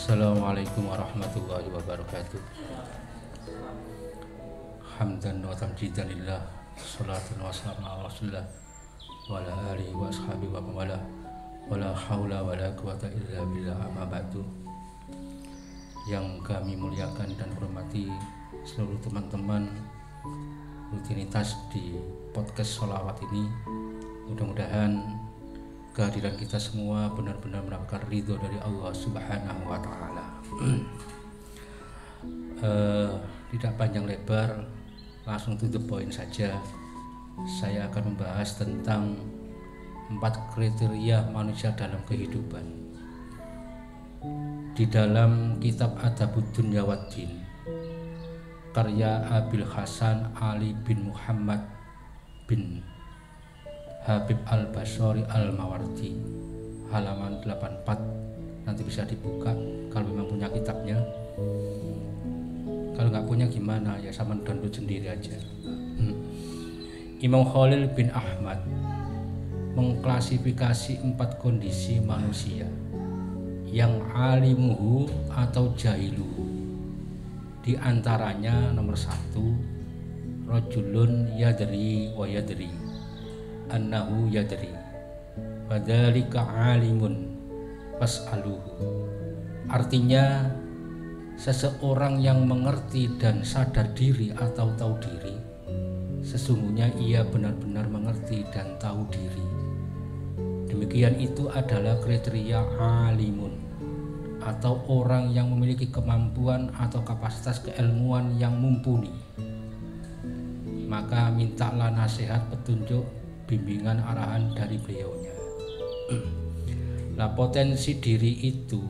Assalamualaikum warahmatullahi wabarakatuh. Hamdan wa tamjidan lillah, salatan wa salam ala rasulillah wa ala alihi wa ashabihi wa mawala, wa la hawla wa la quwata illa billah, amma ba'du. Yang kami muliakan dan hormati seluruh teman-teman rutinitas di podcast Sholawat ini, mudah-mudahan kehadiran kita semua benar-benar mendapatkan ridho dari Allah Subhanahu wa Ta'ala. Tidak panjang lebar, langsung to the point saja. Saya akan membahas tentang 4 kriteria manusia dalam kehidupan. Di dalam kitab Adabud Dunya Waddin, karya Abil Hasan Ali bin Muhammad bin Habib Al-Basori Al-Mawardi, halaman 84, nanti bisa dibuka kalau memang punya kitabnya. Kalau nggak punya gimana, ya sama download sendiri aja. Imam Khalil bin Ahmad mengklasifikasi 4 kondisi manusia, yang alimuhu atau jahiluhu. Di antaranya nomor 1, rajulun yadri wa yadri annahu yadri fadzalika alimun fas'aluhu. Artinya, seseorang yang mengerti dan sadar diri atau tahu diri, sesungguhnya ia benar-benar mengerti dan tahu diri. Demikian itu adalah kriteria alimun, atau orang yang memiliki kemampuan atau kapasitas keilmuan yang mumpuni. Maka mintalah nasihat, petunjuk, bimbingan, arahan dari beliaunya. Nah, potensi diri itu,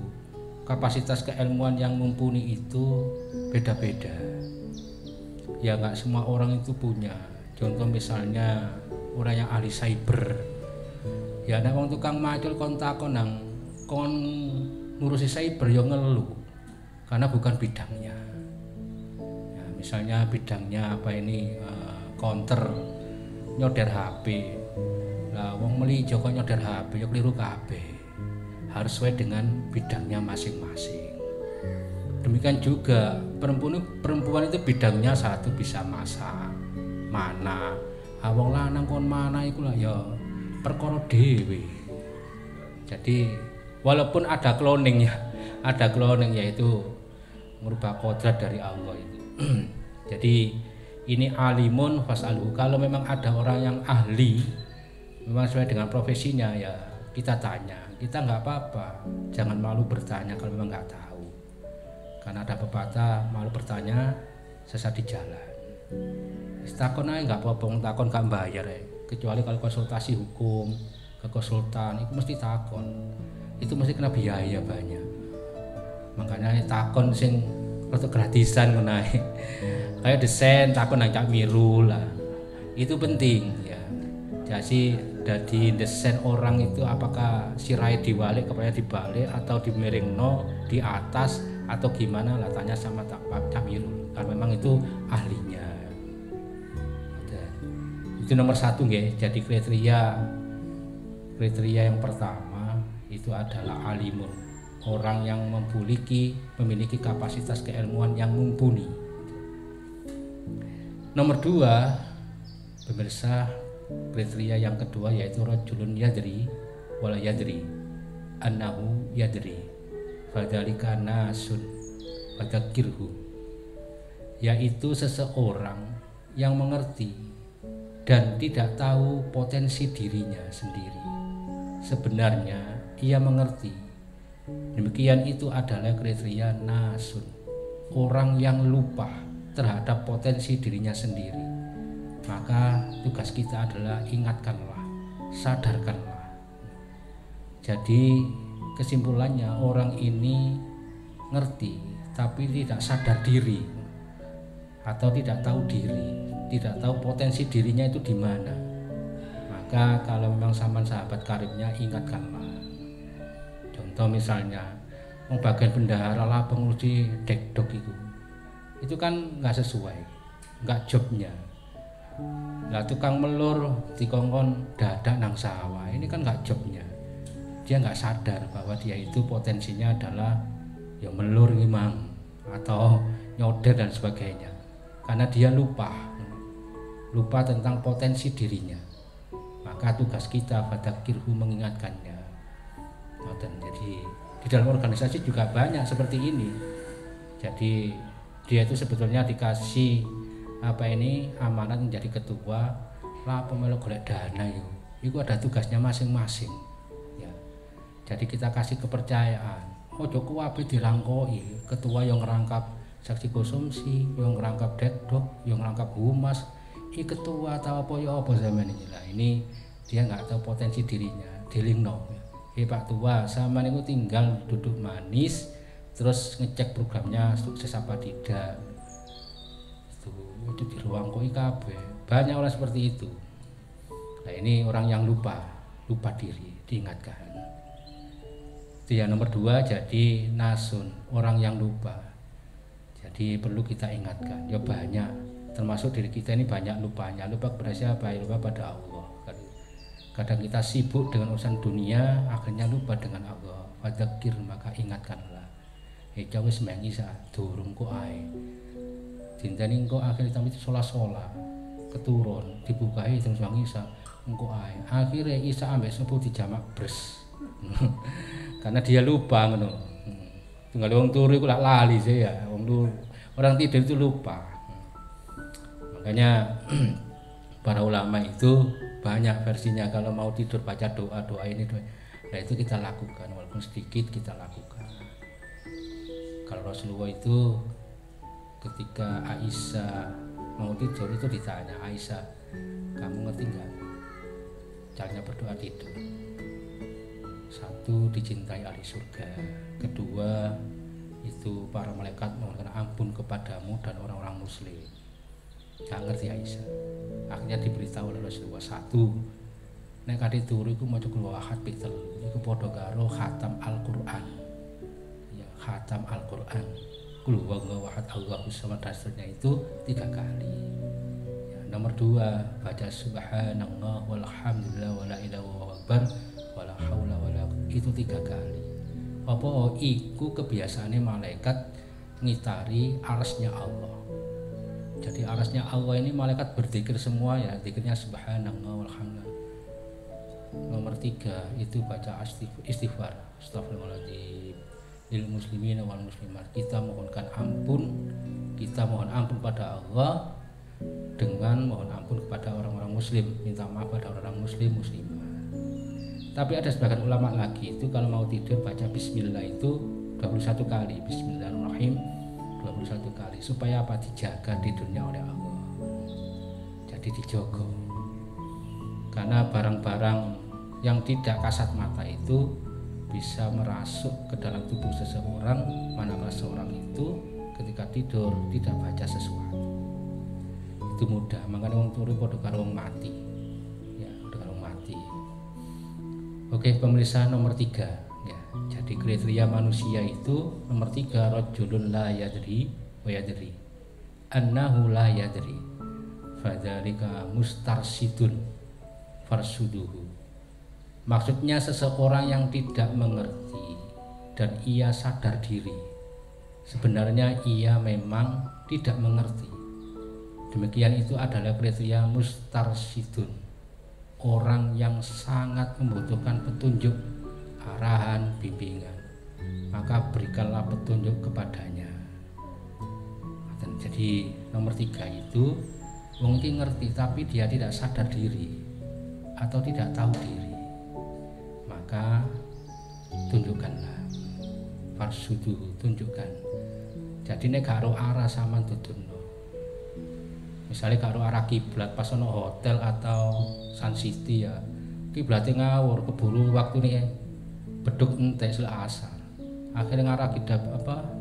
kapasitas keilmuan yang mumpuni itu beda-beda. Ya nggak semua orang itu punya. Contoh misalnya orang yang ahli cyber, ya ada orang tukang macul kontakon nang kon ngurusi cyber yang ngeluh karena bukan bidangnya. Ya, misalnya bidangnya apa ini, counter nyoder HP. Lah wong meli Joko nyoder HP ya keliru kabeh. Harus sesuai dengan bidangnya masing-masing. Demikian juga perempuan itu bidangnya satu bisa masak, mana. Wong lanang kon mana iku lah ya perkara dhewe. Jadi walaupun ada cloning yaitu merubah kodrat dari Allah itu. Jadi ini alimun fas'aluhu. Kalau memang ada orang yang ahli, memang sesuai dengan profesinya, ya kita tanya. Kita nggak apa-apa, jangan malu bertanya kalau memang nggak tahu. Karena ada pepatah, malu bertanya sesat di jalan. Takon aja nggak apa-apa, takon nggak bayar ya. Kecuali kalau konsultasi hukum ke konsultan, itu mesti takon. Itu mesti kena biaya banyak. Makanya takon sing untuk gratisan menaik. Kayak desain takon nang Cak Miru lah. Itu penting ya. Jadi dari desain orang itu apakah sirai diwalik, kepalanya dibalik atau dimiringno di atas atau gimana, lah tanya sama Cak Miru. Karena memang itu ahlinya. Itu nomor 1 nggih. Jadi kriteria yang pertama itu adalah alimun, orang yang memiliki kapasitas keilmuan yang mumpuni. Nomor 2, pemirsa, kriteria yang kedua yaitu rajulun yadri wala yadri annahu yadri fadzalika nasun fadzakirhu, yaitu seseorang yang mengerti dan tidak tahu potensi dirinya sendiri. Sebenarnya ia mengerti. Demikian itu adalah kriteria nasun, orang yang lupa terhadap potensi dirinya sendiri. Maka tugas kita adalah ingatkanlah, sadarkanlah. Jadi kesimpulannya, orang ini ngerti tapi tidak sadar diri atau tidak tahu diri, tidak tahu potensi dirinya itu di mana. Maka kalau memang sama sahabat karibnya, ingatkanlah. Contoh misalnya bagian bendahara lah, pengurusi dekdok itu kan nggak sesuai, nggak jobnya. Lah tukang melur dikongkon dadak nang sawah, ini kan nggak jobnya. Dia nggak sadar bahwa dia itu potensinya adalah ya melur imam atau nyoder dan sebagainya, karena dia lupa tentang potensi dirinya. Maka tugas kita fadzakirhu, mengingatkannya. Jadi di dalam organisasi juga banyak seperti ini. Jadi dia itu sebetulnya dikasih amanat menjadi ketua lah, pemelu golek dana itu ada tugasnya masing-masing ya. Jadi kita kasih kepercayaan, ojo kuwabe dirangkoi, ketua yang ngerangkap saksi konsumsi, yang ngerangkap dekdok, yang ngerangkap humas, ketua atau apa zaman ini lah, ini dia nggak tahu potensi dirinya, dilingno. Pak tua, sama niku tinggal duduk manis terus ngecek programnya sukses apa tidak. Itu di ruang koi kabeh. Banyak orang seperti itu. Nah, ini orang yang lupa diri, diingatkan. Itu yang nomor 2, jadi nasun, orang yang lupa. Jadi perlu kita ingatkan. Ya banyak, termasuk diri kita ini banyak lupanya. Lupa kepada siapa? Lupa pada Allah. Kadang kita sibuk dengan urusan dunia, akhirnya lupa dengan Allah. Fadzakir, maka ingatkanlah. Eca wis mengi sa durung kok ae. Dinteni engko akhire tamit sola-sola. Keturun, dibukahi terus wangi sa engko ae. Akhire Isa ambek sepuh dijamak bres. Karena dia lupa ngono. Tunggal wong turu iku lak lali sih ya. Wong turu, orang tidur itu lupa. Makanya para ulama itu banyak versinya, kalau mau tidur baca doa ini doa. Nah itu kita lakukan, walaupun sedikit kita lakukan. Kalau Rasulullah itu ketika Aisyah mau tidur itu ditanya, Aisyah kamu ngerti nggak caranya berdoa tidur? 1, dicintai ahli surga. 2, itu para malaikat mohonkan ampun kepadamu dan orang-orang muslim. Gak ngerti Aisyah. Akhirnya diberitahu oleh Rasulullah, 1, nek kadi turu iku maca kul ahad ping 3 iku padha karo khatam Al-Qur'an. Ya, khatam Al-Qur'an. Kul huwallahu ahad Allahus samad, dasarnya itu 3 kali. Ya, nomor 2, baca subhanallah walhamdulillah wala ilaha akbar wala haula wala itu 3 kali. Apa iku kebiasaane malaikat ngitari arasnya Allah. Jadi arasnya Allah ini malaikat berzikir semua ya, zikirnya subhanallah walhamdulillah. Nomor 3 itu baca istighfar, astagfirullahaladzim lil muslimin wal muslimat. Kita mohonkan ampun, kita mohon ampun pada Allah dengan mohon ampun kepada orang-orang muslim, minta maaf pada orang-orang muslim muslimah. Tapi ada sebagian ulama lagi itu kalau mau tidur baca bismillah itu 21 kali, bismillahirrahmanirrahim 21 kali, supaya apa? Dijaga tidurnya oleh Allah. Jadi dijogo. Karena barang-barang yang tidak kasat mata itu bisa merasuk ke dalam tubuh seseorang, manakala seorang itu ketika tidur tidak baca sesuatu. Itu mudah, makanya wong turu padha karo wong mati. Ya, padha karo mati. Oke, pemirsa, nomor 3. Jadi kriteria manusia itu nomor 3, rajulun la yadri wa yadri annahu la yadri fadzalika mustarsidun farsuduhu. Maksudnya seseorang yang tidak mengerti dan ia sadar diri sebenarnya ia memang tidak mengerti. Demikian itu adalah kriteria mustarsidun, orang yang sangat membutuhkan petunjuk, arahan, bimbingan, maka berikanlah petunjuk kepadanya. Jadi nomor 3 itu mungkin ngerti tapi dia tidak sadar diri atau tidak tahu diri, maka tunjukkanlah, farsudu, tunjukkan. Jadi nek karo arah sama tutunno, misalnya karo arah kiblat pas ono hotel atau Sun City ya kiblatnya ngawur, keburu waktu nih beduk entek sela asar, akhirnya ngarah kidap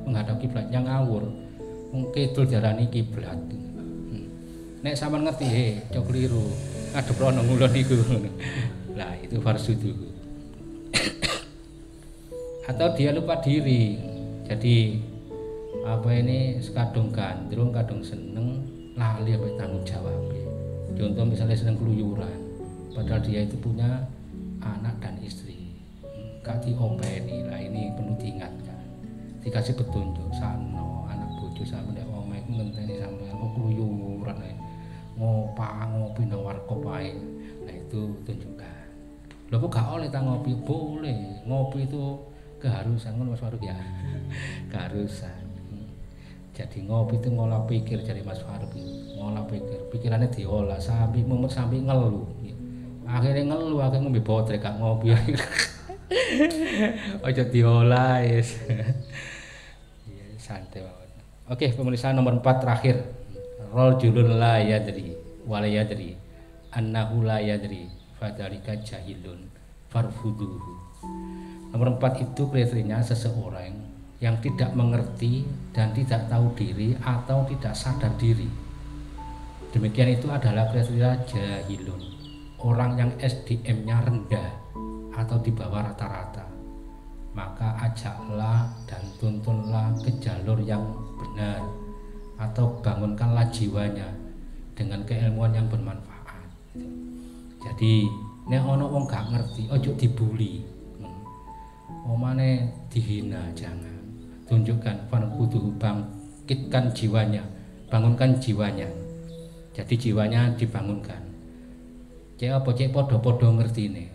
menghadap kiblatnya ngawur, mungkin itu jarani kiblat. Nek sampean ngerti cok keliru ngadep rono ngulon iku. Lah itu farsudu. Atau dia lupa diri. Jadi kadung gandrung, kadung seneng, lali apa tanggung jawab. Contoh misalnya seneng keluyuran, padahal dia itu punya anak dan istri. Gak diopeni, lah ini perlu diingatkan. dikasih petunjuk sano anak bojo sampe nek omah iku ngenteni sampean kok kluyuran ae ngopi nang warkop ae. Nah itu tunjukkan. Lho kok gak oleh ta ngopi? Boleh. Ngopi itu keharusan Mas Faruk ya. Keharusan. Jadi ngopi itu ngolah pikir dari Mas Faruk itu. Ngolah pikir. Pikirannya diolah sampai mumet sampai ngeluh. Akhirnya ngeluh akhirnya ngombe botrek gak ngopi. Ojo diolah yes. Iya santai banget. Oke, pemeriksaan nomor 4 terakhir. Rajulun la yadri wa la yadri annahu la yadri fadzalika jahilun farfuduhu. Nomor 4 itu kriterianya seseorang yang tidak mengerti dan tidak tahu diri atau tidak sadar diri. Demikian itu adalah kriteria jahilun, orang yang SDM-nya rendah atau di bawah rata-rata. Maka ajaklah dan tuntunlah ke jalur yang benar atau bangunkanlah jiwanya dengan keilmuan yang bermanfaat. Jadi nek ana wong gak ngerti ojo dibuli. Omane dihina jangan. Tunjukkan farquduhu, bangkitkan jiwanya, bangunkan jiwanya. Jadi jiwanya dibangunkan. Cek apa cek podo-podo ngertine.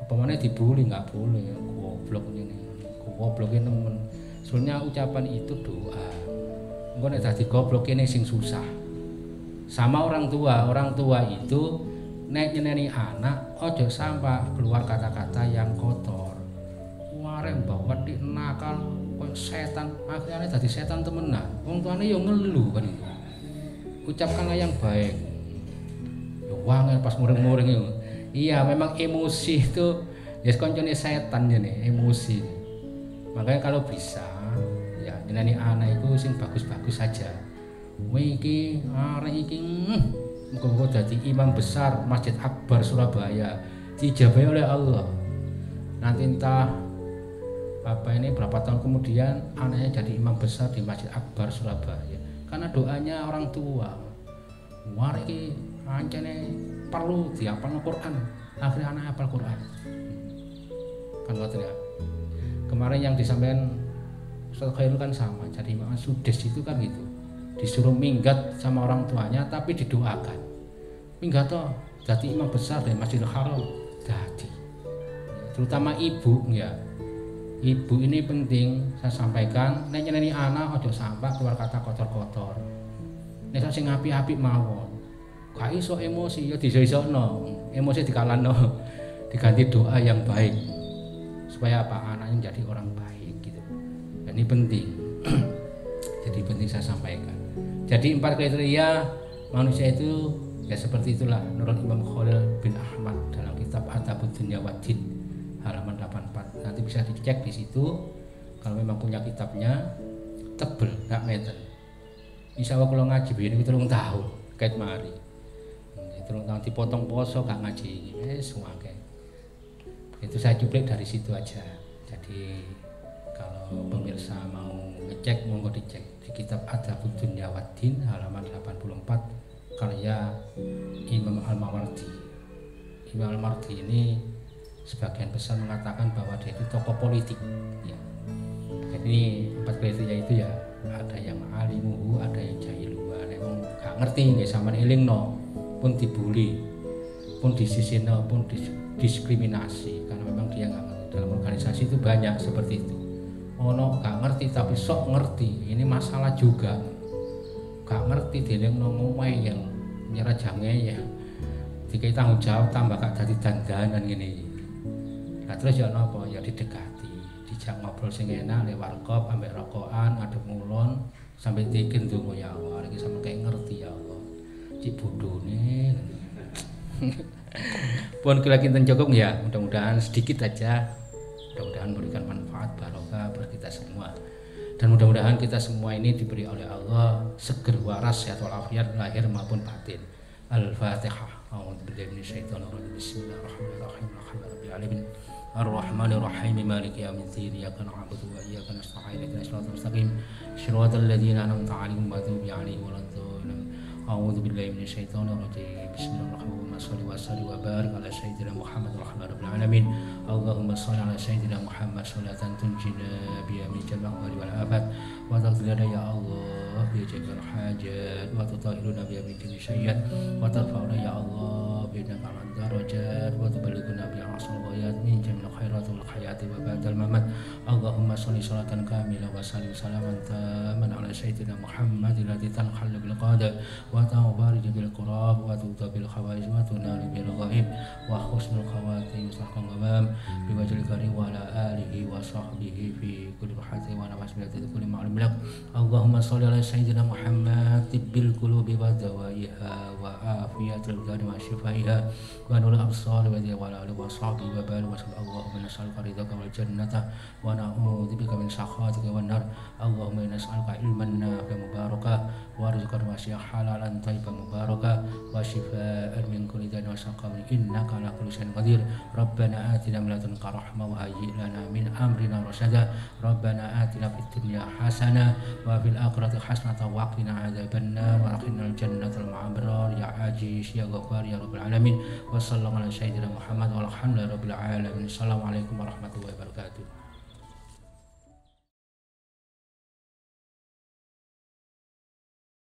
Apa mana dibully nggak boleh, goblok ini, goblok ini temen. Soalnya ucapan itu doa. Engko nek dadi goblok ini sing susah. Sama orang tua itu nek nyeneni anak ojo sampai keluar kata-kata yang kotor. Wareng bawa di nakal koyo setan, akhirnya dadi setan temenan. Wong tuane yo ngeluh kan itu. Ucapkanlah yang baik. Yo wangel pas muring-muring itu. Iya, memang emosi itu ya koncone setan jene, emosi. Makanya kalau bisa ya nyeneni anak itu sing bagus-bagus saja. Iki arek iki muga-muga dadi imam besar Masjid Akbar Surabaya, dijabahi oleh Allah. Nanti entah berapa tahun kemudian anaknya jadi imam besar di Masjid Akbar Surabaya. Karena doanya orang tua. War iki ancene perlu dihafal Quran, akhirnya anak hafal Quran. Kan ngoten ya. Kemarin yang disampaikan Ustaz Khairul kan sama, jadi Imam Sudes itu kan gitu. Disuruh minggat sama orang tuanya tapi didoakan. Minggat toh jadi imam besar dari Masjidil Haram. Jadi terutama ibu ya. Ibu ini penting saya sampaikan, nek nyeneni anak ojo sampai keluar kata kotor-kotor. Nek sing apik-apik mawon. Gak iso emosi ya diso-isokno, emosi dikalahno, diganti doa yang baik supaya apa anaknya jadi orang baik gitu. Dan ini penting. Jadi penting saya sampaikan. Jadi 4 kriteria manusia itu ya seperti itulah menurut Imam Khalil bin Ahmad dalam kitab Adabud Dunya Waddin halaman 84. Nanti bisa dicek di situ kalau memang punya kitabnya, tebel gak meter. Insya Allah kalau ngaji begini 3 tahun kait mari. Terus nanti potong poso gak ngaji semua kayak itu saya cuplik dari situ aja. Jadi kalau pemirsa mau ngecek monggo dicek di kitab Adabud Dunya Waddin halaman 84 karya Imam Al-Mawardi. Imam Al-Mawardi ini sebagian besar mengatakan bahwa dia itu tokoh politik ya. Jadi 4 kriteria itu ya ada yang alimuhu, ada yang jahiluhu, ada yang gak ngerti nggih sampean elingno pun dibully, pun disisino, pun diskriminasi karena memang dia nggak ngerti. Dalam organisasi itu banyak seperti itu. Ono nggak ngerti tapi sok ngerti, ini masalah juga. Gak ngerti dia ngomong yang nyerah jange ya. Dikai tanggung jawab tambah gak jadi dandanan gini. Nah terus ya nopo ya didekati, dijak ngobrol sing enak lewat warkop, ambek rokokan, adep ngulon sampai dikin tuh ya Allah, iki sampe kayak ngerti ya Allah. Cik bodoh nih. Pun kira kinten cukup ya, mudah-mudahan sedikit aja, mudah-mudahan memberikan manfaat barokah bagi kita semua. Dan mudah-mudahan kita semua ini diberi oleh Allah seger waras sehat walafiat lahir maupun batin. Al-Fatihah. A'udzubillahi minasyaitonir rajim. Bismillahirrahmanirrahim. Alhamdulillahirabbil alamin. Ar-Rahmanir-Rahim. Maliki yaumiddin. Iyyaka na'budu wa iyyaka nasta'in. Ihdinas siratal mustaqim. Shiratal ladzina an'amta 'alaihim ghairil maghdubi 'alaihim waladdallin. A'udzubillahi minasyaitonir rajim. Bismillahirrahmanirrahim. Shalli wa sallim wa barik ala sayyidina Muhammad rabbil alamin. Allahumma shalli ala sayyidina Muhammad salatan tunjina biha min jami'il taqdi lana ya Allah bi jami'il hajat wa tutahhiruna bi min syay'at wa tarfa'una ya Allah bi al darajat wa tuballighuna bi aqsal ghayat min jami'il khairat wal hayati wa ba'dal mamat. Allahumma shalli salatan kamilah wa sallim salaman taman ala sayyidina Muhammadin allati tanhallu bil qada wa ta'bariju bil qurab wa tu'ta bil khawaiz wa tunalu bil ghaib wa husnul khawatim mustaqam ghamam bi wajhil karim wa ala alihi wa sahbihi fi kulli hatin wa nafas bil kulli ma'lum lak. Allahumma shalli ala sayyidina Muhammad tibbil qulubi wa dawaiha wa afiyatul ghani wa shifaiha wa nurul absar wa alihi wa sahbihi wa barik wa Allahumma nas'aluka ridhaka wal jannata wa na'udzubika min sakhatika wan nar. Allahumma nas'aluka ilman nafi'an mubarakan wa rizqan wasi'an halalan thayyiban mubarakan wa shifaa'an min kulli da'in wa saqamin innaka ala kulli syai'in qadir. Rabbana atina min ladunka rahmah wa hayyi' lana min amrina rasyada. Rabbana atina fid dunya hasanah wa fil akhirati hasanah wa qina adzabannar wa qina jannatal ma'abrar ya aziz ya ghaffar ya rabbal alamin. Wa sallallahu ala sayyidina Muhammad walhamdulillahi rabbil alamin. Assalamualaikum warahmatullahi wabarakatuh.